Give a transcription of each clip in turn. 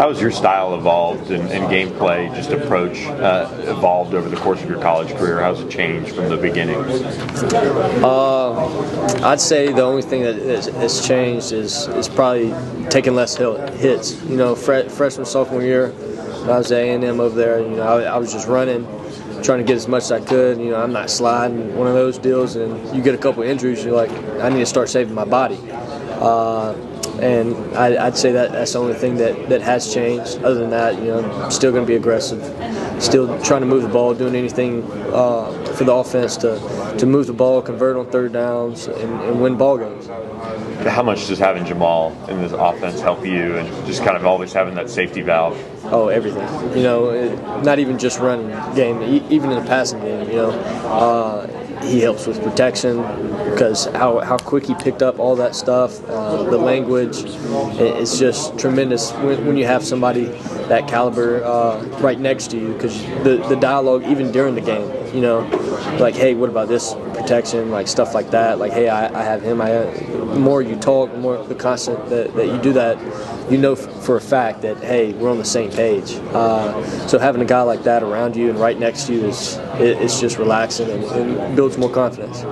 How has your style evolved and gameplay, just approach, evolved over the course of your college career? How's it changed from the beginning? I'd say the only thing that has changed is probably taking less hits. You know, freshman, sophomore year, when I was at A&M over there, you know, I was just running, trying to get as much as I could. You know, I'm not sliding, one of those deals, and you get a couple injuries, you're like, I need to start saving my body. And I'd say that's the only thing that has changed. Other than that, you know, I'm still going to be aggressive, still trying to move the ball, doing anything for the offense to move the ball, convert on third downs, and win ball games. How much does having Jamal in this offense help you, and just kind of always having that safety valve? Oh, everything. You know, not even just running game, even in the passing game. You know, he helps with protection because how quick he picked up all that stuff. The language, it's just tremendous when you have somebody that caliber right next to you, because the dialogue even during the game. You know, like, hey, what about this protection? Like stuff like that. Like, hey, I have him. The more you talk, the more the constant that you do that, you know for a fact that, hey, we're on the same page. So having a guy like that around you and right next to you it's just relaxing and builds more confidence.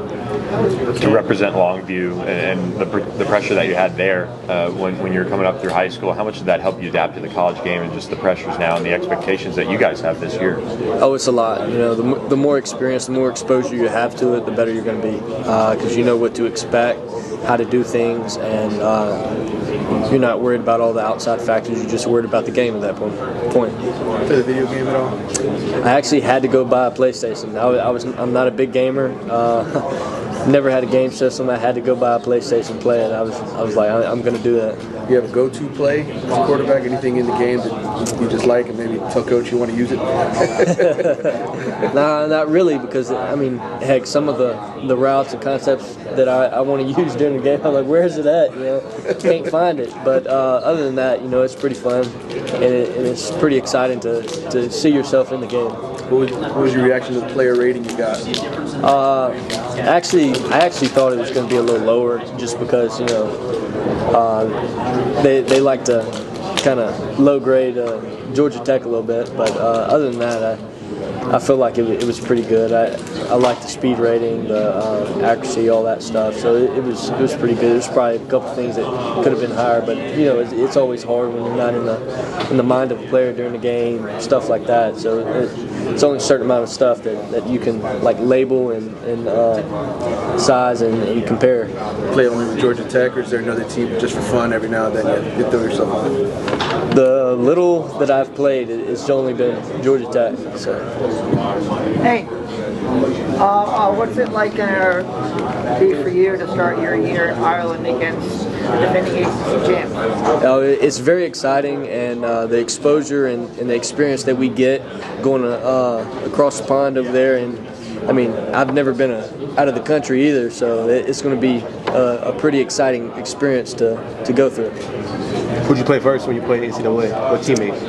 To represent Longview and the pressure that you had there when you were coming up through high school, how much did that help you adapt to the college game and just the pressures now and the expectations that you guys have this year? Oh, it's a lot. You know, the more experience, the more exposure you have to it, the better you're going to be, because you know what to expect, how to do things, and you're not worried about all the outside factors. You're just worried about the game at that point. Play the video game at all? I actually had to go buy a PlayStation. I'm not a big gamer. Never had a game system. I had to go buy a PlayStation to play it. I was like, I'm going to do that. You have a go-to play as a quarterback? Anything in the game that you just like, and maybe tell coach you want to use it? Nah, not really, because I mean, heck, some of the routes and concepts that I want to use during the game, I'm like, where is it at? You know, can't find it. But other than that, you know, it's pretty fun, and it's pretty exciting to see yourself in the game. What was your reaction to the player rating you got? I actually thought it was going to be a little lower, just because, you know, they like to kind of low grade Georgia Tech a little bit, but other than that, I feel like it was pretty good. I like the speed rating, the accuracy, all that stuff. So it was pretty good. There's probably a couple things that could have been higher, but you know, it's always hard when you're not in the mind of a player during the game, stuff like that. So it's only a certain amount of stuff that you can like label and size and compare. Play only with Georgia Tech, or is there another team just for fun every now and then you throw yourself on? The little that I've played, it's only been Georgia Tech. So. Hey, what's it like going to be for you to start your year in Ireland against the defending ACC champs? It's very exciting, and the exposure and the experience that we get going across the pond over there. And I mean, I've never been out of the country either, so it's going to be a pretty exciting experience to go through. Who'd you play first when you played NCAA? What teammates?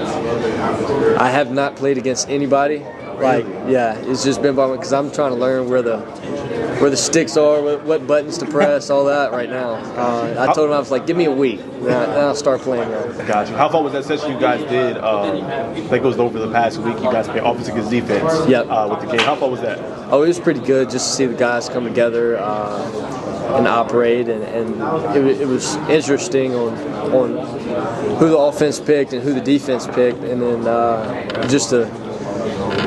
I have not played against anybody. Like, yeah, it's just been because I'm trying to learn where the sticks are, what buttons to press, all that right now. I told him, I was like, give me a week, and I'll start playing that. Gotcha. How far was that session you guys did? I think it was over the past week. You guys played offense against defense. Yep. With the game. How far was that? Oh, it was pretty good just to see the guys come together and operate, and it was interesting on who the offense picked and who the defense picked, and then just to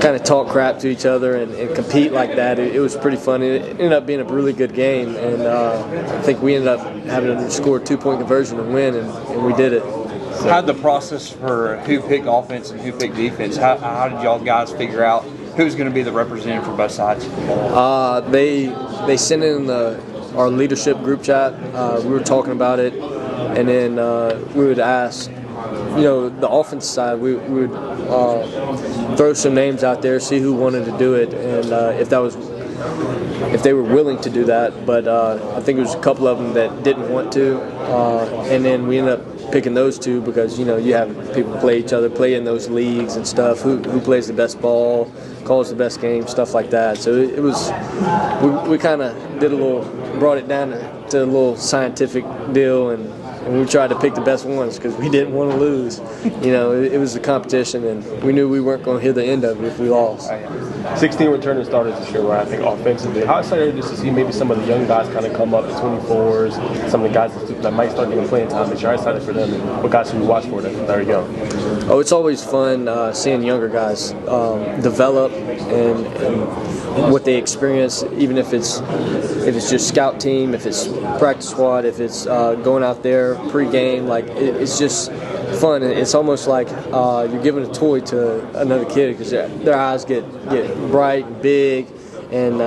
kind of talk crap to each other and compete like that. It was pretty fun. It ended up being a really good game, and I think we ended up having to score a 2-point conversion and win, and we did it. So. How did the process for who picked offense and who picked defense, how did y'all guys figure out who's going to be the representative for both sides? They sent in our leadership group chat. We were talking about it, and then we would ask, you know, the offense side, we would throw some names out there, see who wanted to do it, and if they were willing to do that. But I think there was a couple of them that didn't want to, and then we ended up picking those two because, you know, you have people play each other, play in those leagues and stuff, who plays the best ball, calls the best game, stuff like that. So it was, we kind of brought it down to a little scientific deal, and and we tried to pick the best ones because we didn't want to lose. You know, it was a competition, and we knew we weren't going to hear the end of it if we lost. 16 returning starters this year, where I think offensively. How excited are you just to see maybe some of the young guys kind of come up, the 24s, some of the guys that might start getting playing time, that you're excited for them, and what guys should we watch for that are young? Oh, it's always fun seeing younger guys develop and what they experience, even if it's just scout team, if it's practice squad, if it's going out there pre-game. Like it's just fun. It's almost like you're giving a toy to another kid because their eyes get bright and big, and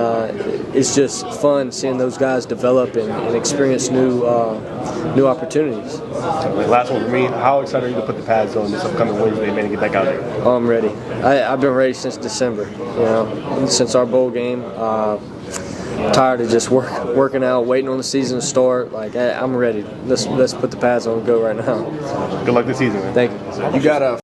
it's just fun seeing those guys develop and experience new opportunities. Last one for me. How excited are you to put the pads on this upcoming Wednesday, man, and get back out there? Oh, I'm ready. I've been ready since December. You know, since our bowl game. Tired of just working out, waiting on the season to start. Like I'm ready. Let's put the pads on and go right now. Good luck this season, man. Thank you. You got a